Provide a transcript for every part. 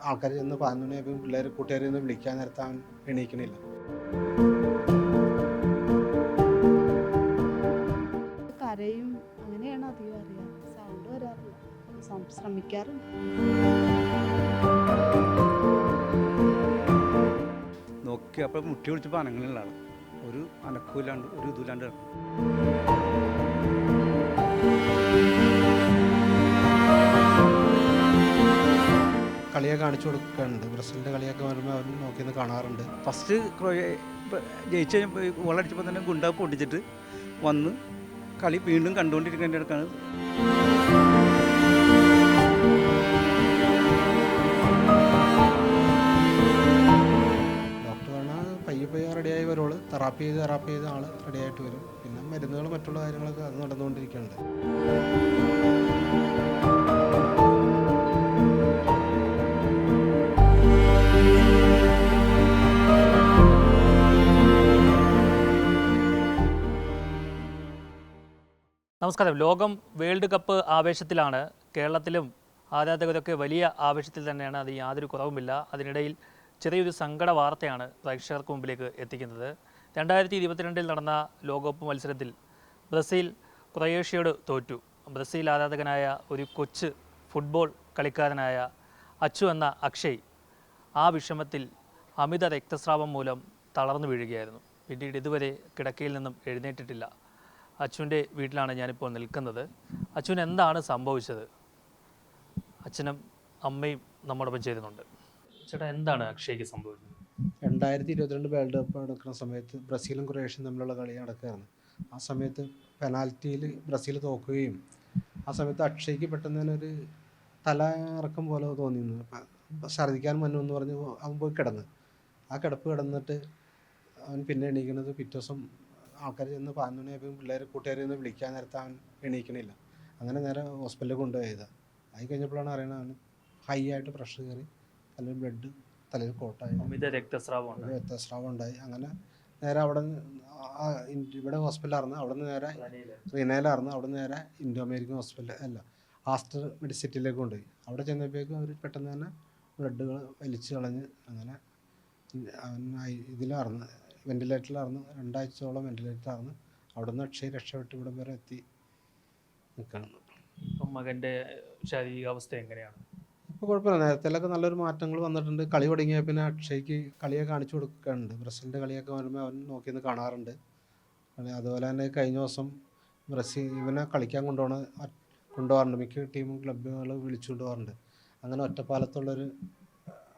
ആൾക്കാർ ചെന്ന് 11 മണിയായപ്പോൾ പിള്ളേർ കൂട്ടുകാരെ ഒന്ന് വിളിക്കാൻ നേരത്തെ അവൻ എണീക്കണില്ല. കരയും, അങ്ങനെയാണ് അധികം അറിയാറ്. സൗണ്ട് വരാറില്ല, ശ്രമിക്കാറുണ്ട്. നോക്കി അപ്പോൾ മുട്ടി വിളിച്ചപ്പോൾ അനങ്ങനെയുള്ള ആൾ ഒരു അനക്കൂലാണ്ട് ഒരു ഇതുമില്ലാണ്ട് കിടക്കും. കളിയൊക്കെ കാണിച്ചു കൊടുക്കുന്നുണ്ട്. ബ്രസീലിൻ്റെ കളിയൊക്കെ വരുമ്പോൾ അവർ നോക്കിയെന്ന് കാണാറുണ്ട്. ഫസ്റ്റ് ജയിച്ച് കഴിഞ്ഞപ്പോൾ ഗോളടിച്ചപ്പോൾ തന്നെ ഗുണ്ട പൊട്ടിച്ചിട്ട് വന്ന് കളി വീണ്ടും കണ്ടുകൊണ്ടിരിക്കേണ്ട ഇടക്കാണ് ഡോക്ടർ പറഞ്ഞാൽ പയ്യെ റെഡിയായി വരുള്ളൂ. തെറാപ്പി ചെയ്ത് ആൾ റെഡിയായിട്ട് വരും. പിന്നെ മരുന്നുകൾ മറ്റുള്ള കാര്യങ്ങളൊക്കെ അത് നടന്നുകൊണ്ടിരിക്കുന്നുണ്ട്. നമസ്കാരം. ലോകം വേൾഡ് കപ്പ് ആവേശത്തിലാണ്. കേരളത്തിലും ആരാധകരൊക്കെ വലിയ ആവേശത്തിൽ തന്നെയാണ്. അത് യാതൊരു കുറവുമില്ല. അതിനിടയിൽ ചെറിയൊരു സങ്കട വാർത്തയാണ് പ്രേക്ഷകർക്ക് മുമ്പിലേക്ക് എത്തിക്കുന്നത്. 2022 നടന്ന ലോകകപ്പ് മത്സരത്തിൽ ബ്രസീൽ ക്രൊയേഷ്യയോട് തോറ്റു. ബ്രസീൽ ആരാധകനായ ഒരു കൊച്ചു ഫുട്ബോൾ കളിക്കാരനായ അച്ചു എന്ന അക്ഷയ് ആ വിഷമത്തിൽ അമിത രക്തസ്രാവം മൂലം തളർന്നു വീഴുകയായിരുന്നു. പിന്നീട് ഇതുവരെ കിടക്കയിൽ നിന്നും എഴുന്നേറ്റിട്ടില്ല. അച്ഛൻ്റെ വീട്ടിലാണ് ഞാനിപ്പോൾ നിൽക്കുന്നത്. അച്ഛന് എന്താണ് സംഭവിച്ചത്? അച്ഛനും അമ്മയും നമ്മോടൊപ്പം ചേരുന്നുണ്ട്. ചേട്ടാ, എന്താണ് അക്ഷയ്ക്ക് സംഭവിച്ചത്? 2022 വേൾഡ് കപ്പ് നടക്കുന്ന സമയത്ത് ബ്രസീലും ക്രൊയേഷ്യയും തമ്മിലുള്ള കളി നടക്കുകയാണ്. ആ സമയത്ത് പെനാൽറ്റിയിൽ ബ്രസീൽ തോക്കുകയും ആ സമയത്ത് അക്ഷയ്ക്ക് പെട്ടെന്ന് തന്നെ ഒരു തല ഇറക്കം പോലെ തോന്നിയിരുന്നു. ഛർദ്ദിക്കാൻ വന്നു എന്ന് പറഞ്ഞ് അവൻ പോയി കിടന്ന്. ആ കിടപ്പ് കിടന്നിട്ട് അവൻ പിന്നെ എണീക്കുന്നത് പിറ്റേ ദിവസം ആൾക്കാർ ചെന്ന് 11 മണിയായപ്പോൾ പിള്ളേർ കൂട്ടുകാരെ ഒന്ന് വിളിക്കാൻ നേരത്തെ അവൻ എണീക്കണില്ല. അങ്ങനെ നേരെ ഹോസ്പിറ്റലിൽ കൊണ്ടുപോയതാണ്. ആയി കഴിഞ്ഞപ്പോഴാണ് അറിയണത് അവന് ഹൈ ആയിട്ട് പ്രഷർ കയറി തലയിൽ ബ്ലഡ് തലയിൽ കോട്ടായി, അമിത രക്തസ്രാവം ഉണ്ടായി. അങ്ങനെ നേരെ അവിടെ ഇവിടെ ഹോസ്പിറ്റലായിരുന്നു. അവിടെ നിന്ന് നേരെ റീനയിലായിരുന്നു. അവിടെ നിന്ന് നേരെ ഇൻഡോ അമേരിക്കൻ ഹോസ്പിറ്റൽ ആസ്റ്റർ മെഡിസിറ്റിയിലേക്ക് കൊണ്ടുപോയി. അവിടെ ചെന്നപ്പോഴേക്കും അവർ പെട്ടെന്ന് തന്നെ ബ്ലഡുകൾ വലിച്ചു കളഞ്ഞ് അങ്ങനെ അവൻ ഇതിലായിരുന്നു, വെന്റിലേറ്ററിലായിരുന്നു. 2 ആഴ്ചയോളം വെന്റിലേറ്ററിലായിരുന്നു. അവിടെ നിന്ന് അക്ഷയ് രക്ഷപ്പെട്ട് ഇവിടം വരെ എത്തി നിൽക്കണം. ഇപ്പം മകൻ്റെ ശാരീരികാവസ്ഥ എങ്ങനെയാണ്? ഇപ്പോൾ കുഴപ്പമില്ല. നേരത്തേലൊക്കെ നല്ലൊരു മാറ്റങ്ങൾ വന്നിട്ടുണ്ട്. കളി തുടങ്ങിയാൽ പിന്നെ അക്ഷയ്ക്ക് കളിയെ കാണിച്ചു കൊടുക്കുന്നുണ്ട്. ബ്രസീലിൻ്റെ കളിയൊക്കെ വരുമ്പോൾ അവൻ നോക്കിയെന്ന് കാണാറുണ്ട്. അതുപോലെ തന്നെ കഴിഞ്ഞ ദിവസം ഇവനെ കളിക്കാൻ കൊണ്ടുപോകാറുണ്ട്. മിക്ക ടീമും ക്ലബ്ബുകൾ വിളിച്ചു കൊണ്ടുപോകാറുണ്ട്. അങ്ങനെ ഒറ്റപ്പാലത്തുള്ളൊരു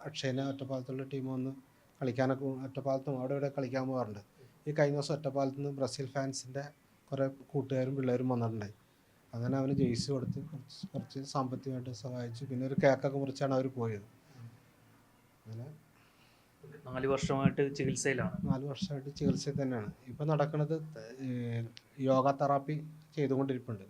അക്ഷയനെ ഒറ്റപ്പാലത്തുള്ള ടീം വന്ന് കളിക്കാനൊക്കെ ഒറ്റപ്പാലത്തും അവിടെ ഇവിടെ കളിക്കാൻ പോകാറുണ്ട്. ഈ കഴിഞ്ഞ ദിവസം ഒറ്റപ്പാലത്ത് നിന്ന് ബ്രസീൽ ഫാൻസിൻ്റെ കുറേ കൂട്ടുകാരും പിള്ളേരും വന്നിട്ടുണ്ടായി. അങ്ങനെ അവന് ജേഴ്സി കൊടുത്ത് കുറച്ച് സാമ്പത്തികമായിട്ട് സഹായിച്ചു. പിന്നെ ഒരു കേക്കൊക്കെ മുറിച്ചാണ് അവർ പോയത്. അങ്ങനെ 4 വർഷമായിട്ട് ചികിത്സയിലാണ്. 4 വർഷമായിട്ട് ചികിത്സയിൽ തന്നെയാണ്. ഇപ്പം നടക്കുന്നത് യോഗ തെറാപ്പി ചെയ്തുകൊണ്ടിരിപ്പുണ്ട്.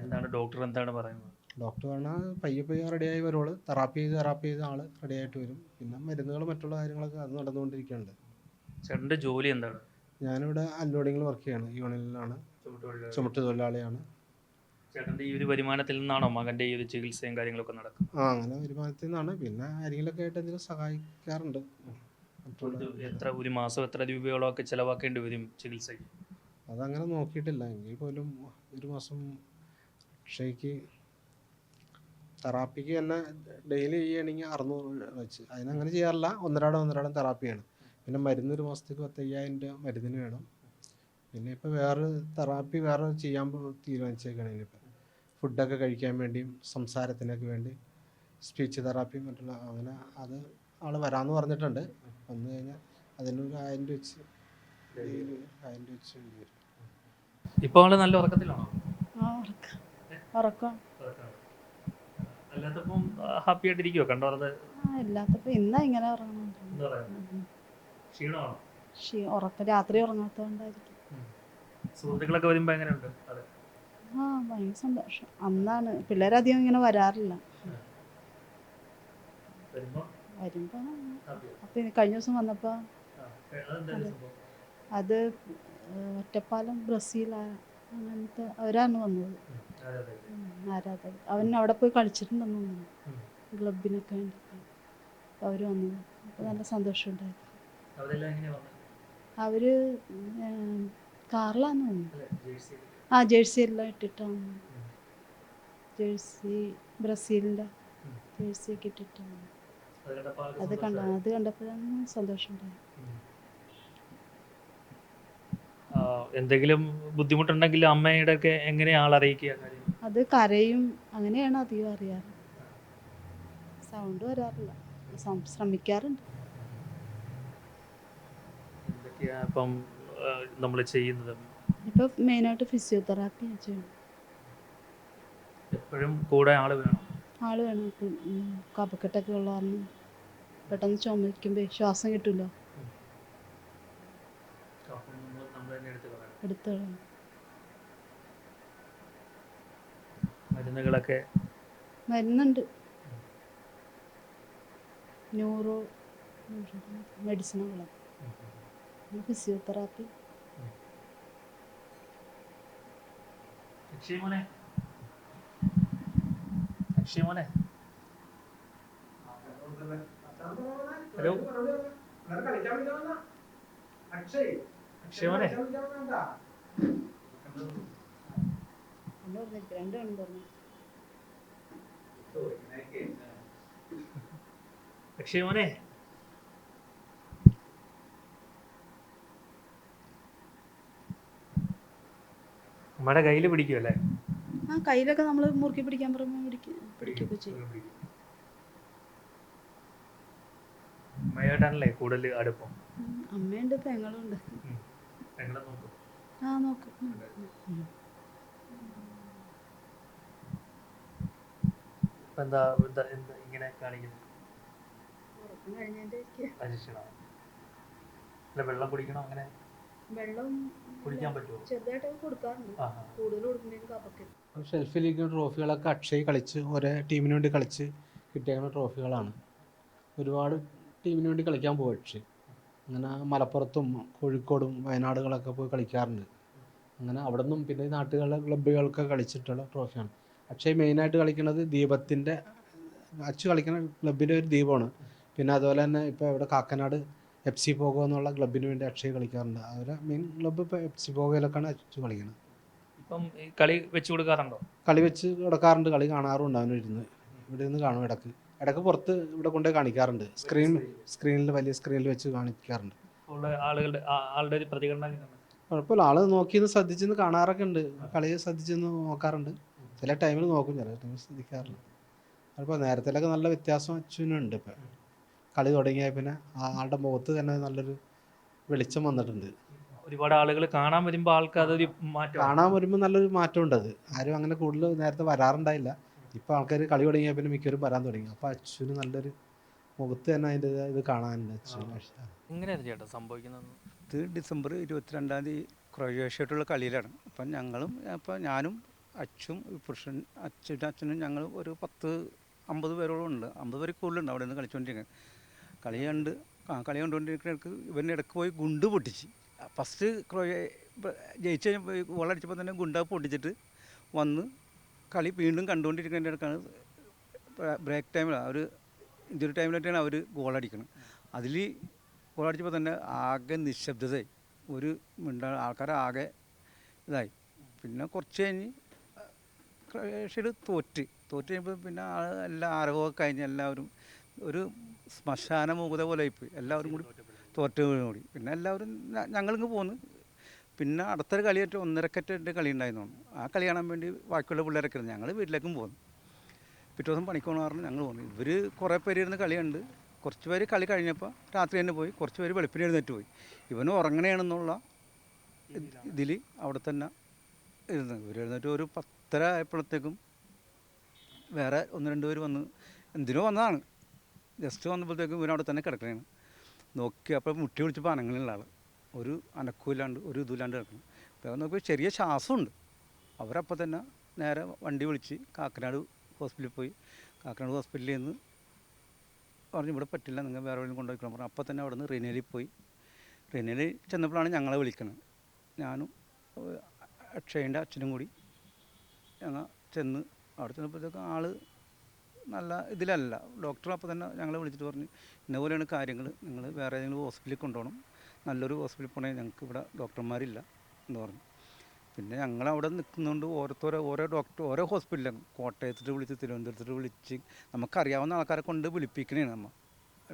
എന്താണ് ഡോക്ടർ എന്താണ് പറയുന്നത്? ഡോക്ടർ പറഞ്ഞാൽ പയ്യെ റെഡിയായി വരുള്ളൂ. തെറാപ്പി ചെയ്ത് ആൾ റെഡിയായിട്ട് വരും. പിന്നെ മരുന്നുകൾ മറ്റുള്ള കാര്യങ്ങളൊക്കെ അത് നടന്നുകൊണ്ടിരിക്കുന്നുണ്ട്. ചേട്ടൻ്റെ ജോലി എന്താണ്? ഞാനിവിടെ അൺലോഡിങ്ങിൽ വർക്ക് ചെയ്യാണ്. യൂണിയനിലാണ്, ചുമട്ട് തൊഴിലാളിയാണ്. ചേട്ടൻ്റെ ഈ ഒരു വരുമാനത്തിൽ നിന്നാണോ മകൻ്റെ ഈ ഒരു ചികിത്സയും കാര്യങ്ങളൊക്കെ നടക്കുന്നത്? അങ്ങനെ വരുമാനത്തിൽ നിന്നാണ്. പിന്നെ ആരെങ്കിലുമൊക്കെ ആയിട്ട് എന്തെങ്കിലും സഹായിക്കാറുണ്ട്. ഒരു മാസം എത്ര രൂപയോളം ഒക്കെ ചിലവാക്കേണ്ടി വരും ചികിത്സയ്ക്ക്? അതങ്ങനെ നോക്കിയിട്ടില്ല. എങ്കിൽ പോലും ഒരു മാസം അക്ഷയ്ക്ക് തെറാപ്പിക്ക് തന്നെ ഡെയിലി ചെയ്യുകയാണെങ്കിൽ 600 വെച്ച്. അതിനങ്ങനെ ചെയ്യാറില്ല. ഒന്നരാടം തെറാപ്പിയാണ്. പിന്നെ മരുന്ന് ഒരു മാസത്തേക്ക് 15,000 രൂപ മരുന്നിന് വേണം. പിന്നെ ഇപ്പോൾ വേറെ തെറാപ്പി ചെയ്യാൻ തീരുമാനിച്ചേക്കാണ്. ഇനിയിപ്പോൾ ഫുഡൊക്കെ കഴിക്കാൻ വേണ്ടിയും സംസാരത്തിനൊക്കെ വേണ്ടി സ്പീച്ച് തെറാപ്പി മറ്റുള്ള അങ്ങനെ അത് ആൾ വരാമെന്ന് പറഞ്ഞിട്ടുണ്ട്. വന്നു കഴിഞ്ഞാൽ അതിനൊരു 1000 രൂപ വെച്ച് ഡെയിലി 1000 രൂപ വെച്ച് വേണ്ടി വരും. ഇപ്പോൾ ആൾ നല്ല ഉറക്കത്തിലാണോ? ഉറക്കം അല്ലാത്തപ്പം ഹാപ്പി ആയിട്ടിരിക്കുവോ? കണ്ടോറത് ഇല്ലാത്തപ്പോൾ ഇന്നാ ഇങ്ങനെ ഉറങ്ങണം. ക്ഷീണമാണോ? ഉറക്കം രാത്രി ഉറങ്ങാത്തതുകൊണ്ടായിരിക്കും. സുഹൃത്തുക്കളൊക്കെ വരുമ്പോൾ എങ്ങനെയുണ്ട്? ഭയങ്കര സന്തോഷം. അന്നാണ് പിള്ളേരധികം ഇങ്ങനെ വരാറില്ല. വരുമ്പോൾ അപ്പം കഴിഞ്ഞ ദിവസം വന്നപ്പോൾ അത് ഒറ്റപ്പാലം ബ്രസീൽ അങ്ങനത്തെ അവരാണ് വന്നത്, ആരാധകർ. അവൻ അവിടെ പോയി കളിച്ചിട്ടുണ്ടെന്ന് തോന്നുന്നു. ക്ലബിനൊക്കെ വേണ്ടി അവർ വന്നു. അപ്പോൾ നല്ല സന്തോഷമുണ്ടായിരുന്നു. അവരെല്ലാം എങ്ങനെയാ വന്നത്? അവർ കാറിലാണ് വന്നത്. അല്ല, ജേഴ്സിയിൽ. ആ ജേഴ്സി എല്ലാം ഇട്ടിട്ടാണ് വന്നത്. ജേഴ്സി ബ്രസീലിൻ്റെ ജേഴ്സിയൊക്കെ ഇട്ടിട്ടാണ് വന്നത്. അത് കണ്ടപ്പോഴാണ് സന്തോഷമുണ്ടായത്. എന്തെങ്കിലും ബുദ്ധിമുട്ടുണ്ടെങ്കിൽ അമ്മയുടെ ഒക്കെ എങ്ങനെയാ ആളറിയിക്കുക കാര്യം? അത് കരയും, അങ്ങനെയാണ് അധികം അറിയാറ്. സൗണ്ട് വരാറില്ല, ശ്രമിക്കാറുണ്ട്. എന്തൊക്കെയാ ഇപ്പം നമ്മൾ ചെയ്യുന്നത്? ഇപ്പം മെയിനായിട്ട് ഫിസിയോതെറാപ്പിയാണ് ചെയ്യുന്നത്. എപ്പോഴും കൂടെ ആൾ വേണം. ആൾ വേണം. ഇപ്പം കഫക്കെട്ടൊക്കെ ഉള്ള കാരണം പെട്ടെന്ന് ചുമയ്ക്കുമ്പോൾ ശ്വാസം കിട്ടില്ല, നമ്മൾ തന്നെ എടുത്ത് കളയും. മരുന്നുകളൊക്കെ മരുന്നുണ്ട്, ന്യൂറോ മെഡിസിനുകളാണ്, ഫിസിയോതെറാപ്പി. അക്ഷയമോനെ ഹലോ, അക്ഷയമോനെ രണ്ടും പറഞ്ഞു. അക്ഷയമോനെ നമ്മുടെ കയ്യിൽ പിടിക്കുമല്ലേ? ആ കയ്യിലൊക്കെ നമ്മൾ മുറുക്കി പിടിക്കാൻ പറയുമ്പോൾ പിടിക്കുകയൊക്കെ ചെയ്യും. അമ്മയായിട്ടാണല്ലേ കൂടുതൽ അടുപ്പം? അമ്മയുണ്ട്, പെങ്ങളുണ്ട്. പെങ്ങളെ നോക്കും. ആ നോക്കും. എന്താ ഇങ്ങനെ കാണിക്കുന്നത്? അല്ല, വെള്ളം കുടിക്കണോ? അങ്ങനെ വെള്ളം കുടിക്കാൻ പറ്റുമോ? ചെറുതായിട്ടൊക്കെ കൊടുക്കാറുണ്ട്. കൂടുതൽ കൊടുക്കുമ്പോഴേക്കും കഫക്കെട്ട്. ഷെൽഫിലിരിക്കുന്ന ട്രോഫികളൊക്കെ അക്ഷയ് കളിച്ച് ഒരേ ടീമിന് വേണ്ടി കളിച്ച് കിട്ടിയേക്കുന്ന ട്രോഫികളാണ്. ഒരുപാട് ടീമിന് വേണ്ടി കളിക്കാൻ പോകും അക്ഷയ്. അങ്ങനെ മലപ്പുറത്തും കോഴിക്കോടും വയനാടുകളൊക്കെ പോയി കളിക്കാറുണ്ട്. അങ്ങനെ അവിടെ നിന്നും പിന്നെ നാട്ടുകളിലെ ക്ലബ്ബുകളൊക്കെ കളിച്ചിട്ടുള്ള ട്രോഫിയാണ്. അക്ഷയ് മെയിനായിട്ട് കളിക്കുന്നത് ദീപത്തിൻ്റെ, അച്ചു കളിക്കുന്ന ക്ലബിൻ്റെ ഒരു ദീപമാണ്. പിന്നെ അതുപോലെ തന്നെ ഇപ്പോൾ ഇവിടെ കാക്കനാട് FC പോഗോ എന്നുള്ള ക്ലബിന് വേണ്ടി അക്ഷയ് കളിക്കാറുണ്ട്. അവരെ മെയിൻ ക്ലബ്ബ് ഇപ്പോൾ FC പോഗോയിലൊക്കെയാണ് അച്ചു കളിക്കുന്നത്. ഇപ്പം കളി വെച്ച് കൊടുക്കാറുണ്ടോ? കളി വെച്ച് കൊടുക്കാറുണ്ട്, കളി കാണാറുണ്ട്. അവനിരുന്ന് ഇവിടെ നിന്ന് കാണും. ഇടയ്ക്ക് പുറത്ത് ഇവിടെ കൊണ്ടുപോയി കാണിക്കാറുണ്ട്. സ്ക്രീനിൽ വലിയ സ്ക്രീനിൽ വെച്ച് കാണിക്കാറുണ്ട്. ആളുടെ ഒരു പ്രതികരണം കുഴപ്പമില്ല, ആൾ നോക്കിന്ന് ശ്രദ്ധിച്ചെന്ന് കാണാറൊക്കെ ഉണ്ട്. കളിയെ ശ്രദ്ധിച്ചെന്ന് നോക്കാറുണ്ട്. ചില ടൈമിൽ നോക്കും, ചില ടൈമിൽ ശ്രദ്ധിക്കാറില്ല. അപ്പോൾ നേരത്തിലൊക്കെ നല്ല വ്യത്യാസം അച്ഛനുണ്ട്. ഇപ്പം കളി തുടങ്ങിയാൽ പിന്നെ ആളുടെ മുഖത്ത് തന്നെ നല്ലൊരു വെളിച്ചം വന്നിട്ടുണ്ട്. ഒരുപാട് ആളുകൾ കാണാൻ വരുമ്പോൾ ആൾക്ക് അതൊരു മാറ്റം, കാണാൻ വരുമ്പോൾ നല്ലൊരു മാറ്റമുണ്ട്. അത് ആരും അങ്ങനെ കൂടുതൽ നേരത്തെ വരാറുണ്ടായില്ല. ഇപ്പോൾ ആൾക്കാർ കളി തുടങ്ങിയാൽ പിന്നെ മിക്കവരും വരാൻ തുടങ്ങി. അപ്പോൾ അച്ഛന് നല്ലൊരു മുഖത്ത് തന്നെ അതിൻ്റെ ഇത് കാണാനുണ്ട്. അച്ഛന് എങ്ങനെയാണ് ചേട്ടാ സംഭവിക്കുന്നത്? ഇത് ഡിസംബർ 22 ക്രൊയേഷ്യയായിട്ടുള്ള കളിയിലാണ്. അപ്പം ഞാനും അച്ഛനും പുരുഷൻ അച്ഛനും ഞങ്ങൾ ഒരു 50 പേരോളം ഉണ്ട്. 50 പേര് കൂടുതലുണ്ട് അവിടെ നിന്ന് കളിച്ചുകൊണ്ടിരിക്കുന്നത്. കളി കണ്ടുകൊണ്ടിരിക്കുന്നവർക്ക് ഇവൻ്റെ ഇടയ്ക്ക് പോയി ഗുണ്ട് പൊട്ടിച്ച്. ഫസ്റ്റ് ജയിച്ച് ഗോളടിച്ചപ്പോൾ തന്നെ ഗുണ്ട പൊട്ടിച്ചിട്ട് വന്ന് കളി വീണ്ടും കണ്ടുകൊണ്ടിരിക്കുന്നതിൻ്റെ ഇടയ്ക്കാണ് ബ്രേക്ക് ടൈമിലാണ്, ഒരു ഇഞ്ചുറി ടൈമിലായിട്ടാണ് അവർ ഗോളടിക്കുന്നത്. അതിൽ ഗോളടിച്ചപ്പോൾ തന്നെ ആകെ നിശബ്ദതയായി. ഒരു ആൾക്കാരാകെ ഇതായി. പിന്നെ കുറച്ച് കഴിഞ്ഞ് ക്രൊയേഷ്യ തോറ്റ് കഴിയുമ്പോൾ പിന്നെ എല്ലാ ആരവമൊക്കെ കഴിഞ്ഞ് എല്ലാവരും ഒരു ശ്മശാന മൂകത പോലെ ആയിപ്പോയി. എല്ലാവരും കൂടി തോറ്റുകൂടി. പിന്നെ എല്ലാവരും ഞങ്ങളിങ്ങ് പോന്നു. പിന്നെ അടുത്തൊരു കളിയായിട്ട് 1:30 കളി ഉണ്ടായിരുന്നു. ആ കളി കാണാൻ വേണ്ടി ബാക്കിയുള്ള പിള്ളേരൊക്കെ ഇരുന്നു. ഞങ്ങൾ വീട്ടിലേക്കും പോന്നു. പിറ്റേ ദിവസം പണിക്ക് പോകണമെന്ന് പറഞ്ഞ് ഞങ്ങൾ പോന്നു. ഇവർ കുറേ പേര് ഇരുന്ന് കളിയുണ്ട്. കുറച്ച് പേര് കളി കഴിഞ്ഞപ്പോൾ രാത്രി തന്നെ പോയി, കുറച്ച് പേര് വെളുപ്പിന് എഴുന്നേറ്റ് പോയി. ഇവന് ഉറങ്ങണയാണെന്നുള്ള ഇതിൽ അവിടെ തന്നെ ഇരുന്ന് ഇവർ എഴുന്നേറ്റ് ഒരു 10:30 ആയപ്പോഴത്തേക്കും വേറെ 1-2 പേര് വന്ന് എന്തിനോ വന്നതാണ്. ജസ്റ്റ് വന്നപ്പോഴത്തേക്കും ഇവനവിടെ തന്നെ കിടക്കണേണ്. നോക്കി അപ്പോൾ മുട്ടി വിളിച്ചപ്പോൾ അനങ്ങനെയുള്ള ആൾ ഒരു അനക്കമില്ലാണ്ട് ഒരു ഇതില്ലാണ്ട് കിടക്കണം. അപ്പോൾ നോക്കി ചെറിയ ശ്വാസമുണ്ട്. അവരപ്പോൾ തന്നെ നേരെ വണ്ടി വിളിച്ച് കാക്കനാട് ഹോസ്പിറ്റലിൽ പോയി. കാക്കനാട് ഹോസ്പിറ്റലിൽ നിന്ന് പറഞ്ഞു ഇവിടെ പറ്റില്ല, നിങ്ങൾ വേറെ എവിടെയും കൊണ്ടുപോയിക്കണം പറഞ്ഞു. അപ്പോൾ തന്നെ അവിടെ നിന്ന് റിനേലിൽ പോയി. റിനേലിൽ ചെന്നപ്പോഴാണ് ഞങ്ങളെ വിളിക്കുന്നത്. ഞാനും അക്ഷയൻ്റെ അച്ഛനും കൂടി ഞങ്ങൾ ചെന്ന് അവിടെ ചെന്നപ്പോഴത്തേക്കും ആൾ നല്ല ഇതിലല്ല. ഡോക്ടർ അപ്പോൾ തന്നെ ഞങ്ങളെ വിളിച്ചിട്ട് പറഞ്ഞു ഇന്ന പോലെയാണ് കാര്യങ്ങൾ, നിങ്ങൾ വേറെ ഏതെങ്കിലും ഹോസ്പിറ്റലിൽ കൊണ്ടുപോകണം, നല്ലൊരു ഹോസ്പിറ്റലിൽ പോകണമെങ്കിൽ ഞങ്ങൾക്ക് ഇവിടെ ഡോക്ടർമാരില്ല എന്ന് പറഞ്ഞു. പിന്നെ ഞങ്ങളവിടെ നിൽക്കുന്നതുകൊണ്ട് ഓരോ ഡോക്ടർ ഓരോ ഹോസ്പിറ്റലാണ്, കോട്ടയത്തിട്ട് വിളിച്ച് തിരുവനന്തപുരത്തിട്ട് വിളിച്ച് നമുക്കറിയാവുന്ന ആൾക്കാരെ കൊണ്ട് വിളിപ്പിക്കണേണ് നമ്മൾ.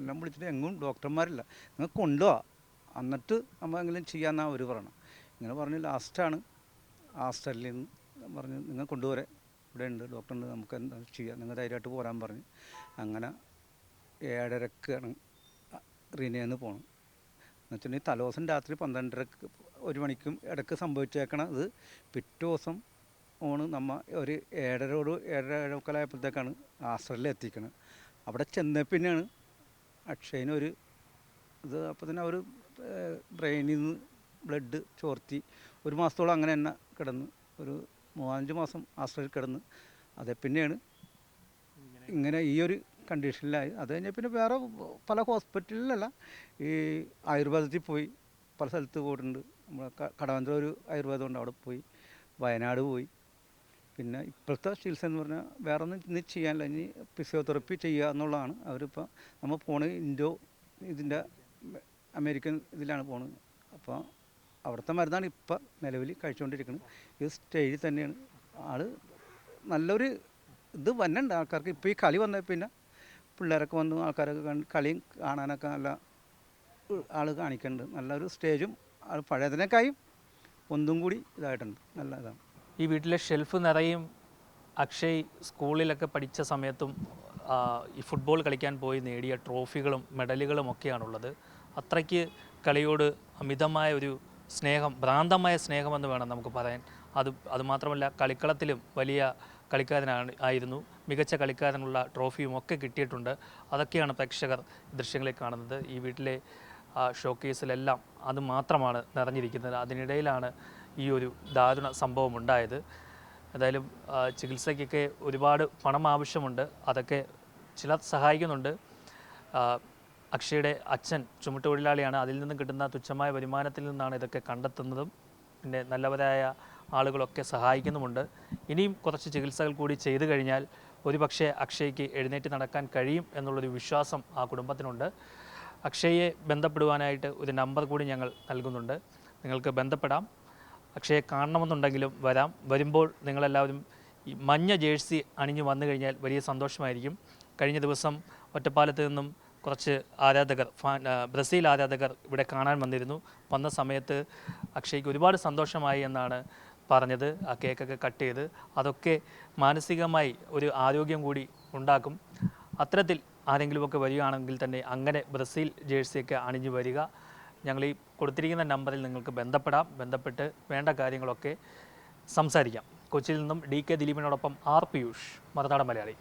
എല്ലാം വിളിച്ചിട്ട് എങ്ങും ഡോക്ടർമാരില്ല, നിങ്ങൾ കൊണ്ടുപോവാ എന്നിട്ട് നമ്മൾ എങ്കിലും ചെയ്യാമെന്നാണ് അവർ പറയണം. ഇങ്ങനെ പറഞ്ഞ് ലാസ്റ്റാണ് ഹാസ്റ്റലിൽ നിന്ന് പറഞ്ഞ് നിങ്ങൾ കൊണ്ടുപോരെ, ഇവിടെ ഉണ്ട് ഡോക്ടറുണ്ട്, നമുക്ക് എന്താ ചെയ്യാം, നിങ്ങൾ ധൈര്യമായിട്ട് പോരാൻ പറഞ്ഞ്. അങ്ങനെ 7:30ക്കാണ് റീനേന്ന് പോകണം. എന്ന് വെച്ചിട്ടുണ്ടെങ്കിൽ തലേദിവസം രാത്രി 12:30 1 മണിക്കും ഇടയ്ക്ക് സംഭവിച്ചേക്കണം. ഇത് പിറ്റേ ദിവസം നമ്മ ഒരു 7:30 ഹാസ്റ്റലിൽ എത്തിക്കണം. അവിടെ ചെന്ന പിന്നെയാണ് അക്ഷയനൊരു ഇത്, അപ്പോൾ തന്നെ അവർ ബ്രെയിനിൽ നിന്ന് ബ്ലഡ് ചോർത്തി 1 മാസത്തോളം അങ്ങനെ തന്നെ കിടന്ന്, ഒരു 3-5 മാസം ഹാസ്റ്റലിൽ കിടന്ന്. അതേ പിന്നെയാണ് ഇങ്ങനെ ഈ ഒരു കണ്ടീഷനിലായി. അത് കഴിഞ്ഞാൽ പിന്നെ വേറെ പല ഹോസ്പിറ്റലിലല്ല, ഈ ആയുർവേദത്തിൽ പോയി, പല സ്ഥലത്ത് പോയിട്ടുണ്ട്. നമ്മൾ കടവന്ത്ര ഒരു ആയുർവേദമുണ്ട്, അവിടെ പോയി, വയനാട് പോയി. പിന്നെ ഇപ്പോഴത്തെ ചികിത്സ എന്ന് പറഞ്ഞാൽ വേറെ ഒന്നും ഇനി ചെയ്യാനില്ല, ഇനി ഫിസിയോതെറപ്പി ചെയ്യുക എന്നുള്ളതാണ്. അവരിപ്പോൾ നമ്മൾ പോണത് ഇതിൻ്റെ അമേരിക്കൻ ഇതിലാണ് പോണത്. അപ്പോൾ അവിടുത്തെ മരുന്നാണ് ഇപ്പം നിലവിൽ കഴിച്ചുകൊണ്ടിരിക്കുന്നത്. ഈ സ്റ്റേജിൽ തന്നെയാണ് ആൾ നല്ലൊരു ഇത് വന്നുണ്ട് ആൾക്കാർക്ക്. ഇപ്പോൾ ഈ കളി വന്ന പിന്നെ പിള്ളേരൊക്കെ വന്നു, ആൾക്കാരൊക്കെ കളിയും കാണാനൊക്കെ നല്ല ആൾ കാണിക്കുന്നുണ്ട്. നല്ലൊരു സ്റ്റേജും ആൾ പഴയതിനേക്കായും ഒന്നും കൂടി ഇതായിട്ടുണ്ട്, നല്ല ഇതാണ്. ഈ വീട്ടിലെ ഷെൽഫ് നിറയും അക്ഷയ് സ്കൂളിലൊക്കെ പഠിച്ച സമയത്തും ഈ ഫുട്ബോൾ കളിക്കാൻ പോയി നേടിയ ട്രോഫികളും മെഡലുകളും ഒക്കെയാണുള്ളത്. അത്രയ്ക്ക് കളിയോട് അമിതമായ ഒരു സ്നേഹം, ഭ്രാന്തമായ സ്നേഹമെന്ന് വേണം നമുക്ക് പറയാൻ. അതുമാത്രമല്ല കളിക്കളത്തിലും വലിയ ആയിരുന്നു. മികച്ച കളിക്കാരനുള്ള ട്രോഫിയും ഒക്കെ കിട്ടിയിട്ടുണ്ട്. അതൊക്കെയാണ് പ്രേക്ഷകർ ദൃശ്യങ്ങളിൽ കാണുന്നത്. ഈ വീട്ടിലെ ഷോക്കേസിലെല്ലാം അത് മാത്രമാണ് നിറഞ്ഞിരിക്കുന്നത്. അതിനിടയിലാണ് ഈ ഒരു ദാരുണ സംഭവം ഉണ്ടായത്. എന്തായാലും ചികിത്സയ്ക്കൊക്കെ ഒരുപാട് പണം ആവശ്യമുണ്ട്, അതൊക്കെ ചിലർ സഹായിക്കുന്നുണ്ട്. അക്ഷയുടെ അച്ഛൻ ചുമട്ടുതൊഴിലാളിയാണ്, അതിൽ നിന്ന് കിട്ടുന്ന തുച്ഛമായ വരുമാനത്തിൽ നിന്നാണ് ഇതൊക്കെ കണ്ടെത്തുന്നതും പിന്നെ നല്ലവരായ ആളുകളൊക്കെ സഹായിക്കുന്നുമുണ്ട്. ഇനിയും കുറച്ച് ചികിത്സകൾ കൂടി ചെയ്തു കഴിഞ്ഞാൽ ഒരുപക്ഷെ അക്ഷയ്ക്ക് എഴുന്നേറ്റ് നടക്കാൻ കഴിയും എന്നുള്ളൊരു വിശ്വാസം ആ കുടുംബത്തിനുണ്ട്. അക്ഷയെ ബന്ധപ്പെടുവാനായിട്ട് ഒരു നമ്പർ കൂടി ഞങ്ങൾ നൽകുന്നുണ്ട്, നിങ്ങൾക്ക് ബന്ധപ്പെടാം. അക്ഷയെ കാണണമെന്നുണ്ടെങ്കിലും വരാം. വരുമ്പോൾ നിങ്ങളെല്ലാവരും ഈ മഞ്ഞ ജേഴ്സി അണിഞ്ഞ് വന്നു കഴിഞ്ഞാൽ വലിയ സന്തോഷമായിരിക്കും. കഴിഞ്ഞ ദിവസം ഒറ്റപ്പാലത്ത് നിന്നും കുറച്ച് ആരാധകർ, ബ്രസീൽ ആരാധകർ ഇവിടെ കാണാൻ വന്നിരുന്നു. വന്ന സമയത്ത് അക്ഷയ്ക്ക് ഒരുപാട് സന്തോഷമായി എന്നാണ് പറഞ്ഞത്. ആ കേക്കൊക്കെ കട്ട് ചെയ്ത് അതൊക്കെ മാനസികമായി ഒരു ആരോഗ്യം കൂടി ഉണ്ടാക്കും. അത്തരത്തിൽ ആരെങ്കിലുമൊക്കെ വരികയാണെങ്കിൽ തന്നെ അങ്ങനെ ബ്രസീൽ ജേഴ്സിയൊക്കെ അണിഞ്ഞു വരിക. ഞങ്ങൾ ഈ കൊടുത്തിരിക്കുന്ന നമ്പറിൽ നിങ്ങൾക്ക് ബന്ധപ്പെട്ട് വേണ്ട കാര്യങ്ങളൊക്കെ സംസാരിക്കാം. കൊച്ചിയിൽ നിന്നും DK ദിലീപിനോടൊപ്പം R. പിയൂഷ്, മറുനാടൻ മലയാളി.